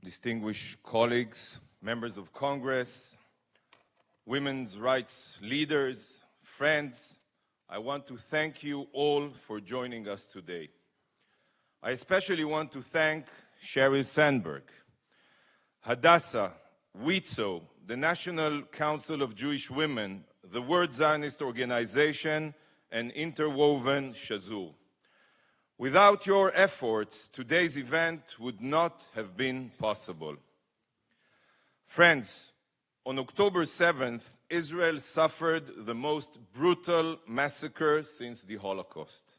distinguished colleagues, members of Congress, women's rights leaders, friends, I want to thank you all for joining us today. I especially want to thank Sheryl Sandberg, Hadassah, WITSO, the National Council of Jewish Women, the World Zionist Organization, and Interwoven Shazur. Without your efforts, today's event would not have been possible. Friends, on October 7th, Israel suffered the most brutal massacre since the Holocaust.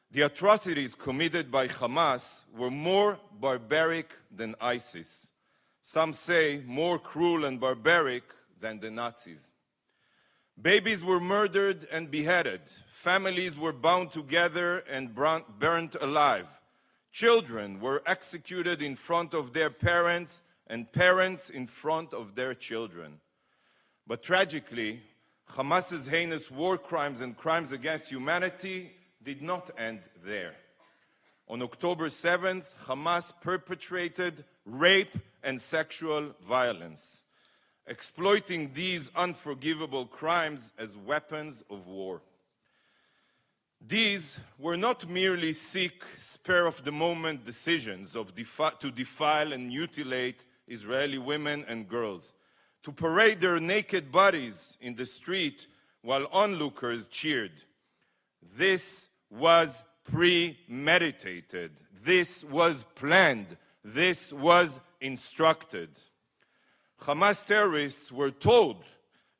The atrocities committed by Hamas were more barbaric than ISIS. Some say more cruel and barbaric than the Nazis. Babies were murdered and beheaded. Families were bound together and burnt alive. Children were executed in front of their parents and parents in front of their children. But tragically, Hamas's heinous war crimes and crimes against humanity did not end there. On October 7th, Hamas perpetrated rape and sexual violence, exploiting these unforgivable crimes as weapons of war. These were not merely sick, spur-of-the-moment decisions to defile and mutilate Israeli women and girls, to parade their naked bodies in the street while onlookers cheered. This was premeditated. This was planned. This was instructed. Hamas terrorists were told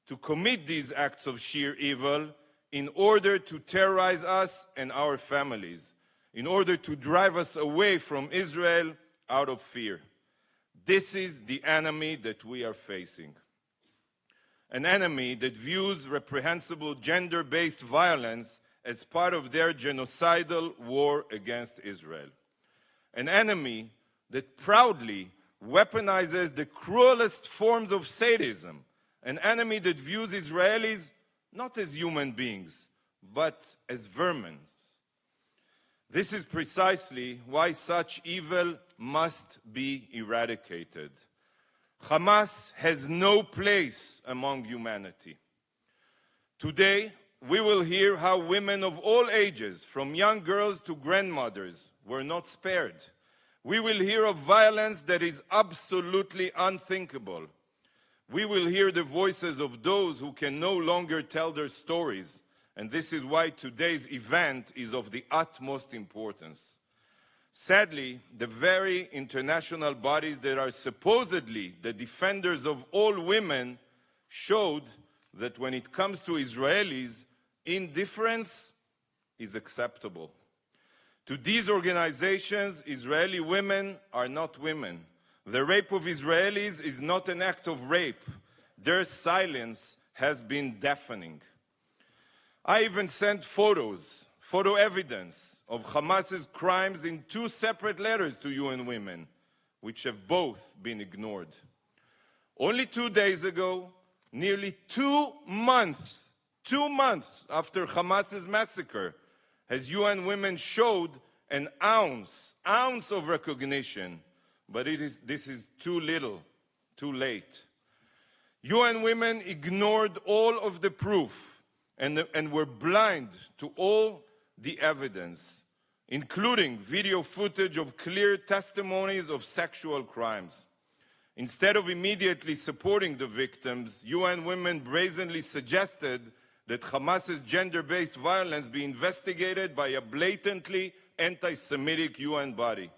to commit these acts of sheer evil in order to terrorize us and our families, in order to drive us away from Israel out of fear. This is the enemy that we are facing. An enemy that views reprehensible gender-based violence as part of their genocidal war against Israel. An enemy that proudly weaponizes the cruelest forms of sadism, an enemy that views Israelis not as human beings, but as vermin. This is precisely why such evil must be eradicated. Hamas has no place among humanity. Today, we will hear how women of all ages, from young girls to grandmothers, were not spared. We will hear of violence that is absolutely unthinkable. We will hear the voices of those who can no longer tell their stories, and this is why today's event is of the utmost importance. Sadly, the very international bodies that are supposedly the defenders of all women showed that when it comes to Israelis, indifference is acceptable. To these organizations, Israeli women are not women. The rape of Israelis is not an act of rape. Their silence has been deafening. I even sent photo evidence of Hamas's crimes in 2 separate letters to UN Women, which have both been ignored. Only 2 days ago, nearly 2 months after Hamas's massacre, as UN Women showed an ounce of recognition, but this is too little, too late. UN Women ignored all of the proof and were blind to all the evidence, including video footage of clear testimonies of sexual crimes. Instead of immediately supporting the victims, UN Women brazenly suggested that Hamas's gender-based violence be investigated by a blatantly anti-Semitic UN body.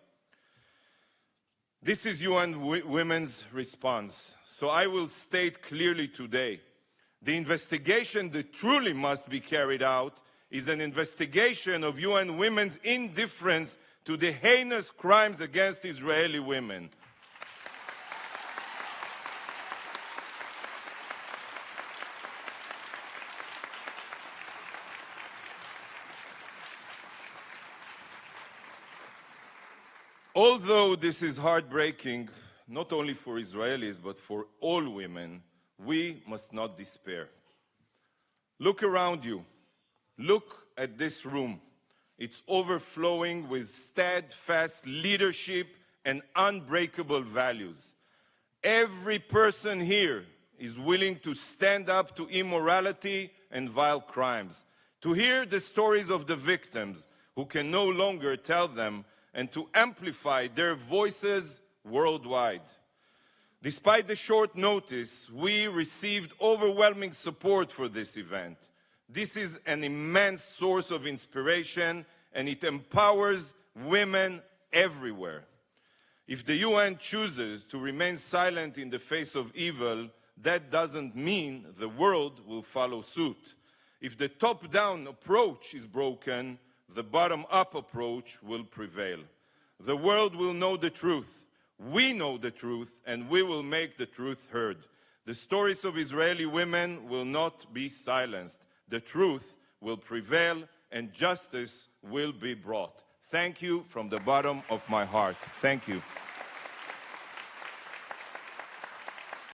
This is UN Women's response. So I will state clearly today, the investigation that truly must be carried out is an investigation of UN Women's indifference to the heinous crimes against Israeli women. Although this is heartbreaking, not only for Israelis, but for all women, we must not despair. Look around you. Look at this room. It's overflowing with steadfast leadership and unbreakable values. Every person here is willing to stand up to immorality and vile crimes, to hear the stories of the victims who can no longer tell them, and to amplify their voices worldwide. Despite the short notice, we received overwhelming support for this event. This is an immense source of inspiration, and it empowers women everywhere. If the UN chooses to remain silent in the face of evil, that doesn't mean the world will follow suit. If the top-down approach is broken, the bottom-up approach will prevail. The world will know the truth. We know the truth, and we will make the truth heard. The stories of Israeli women will not be silenced. The truth will prevail, and justice will be brought. Thank you from the bottom of my heart. Thank you.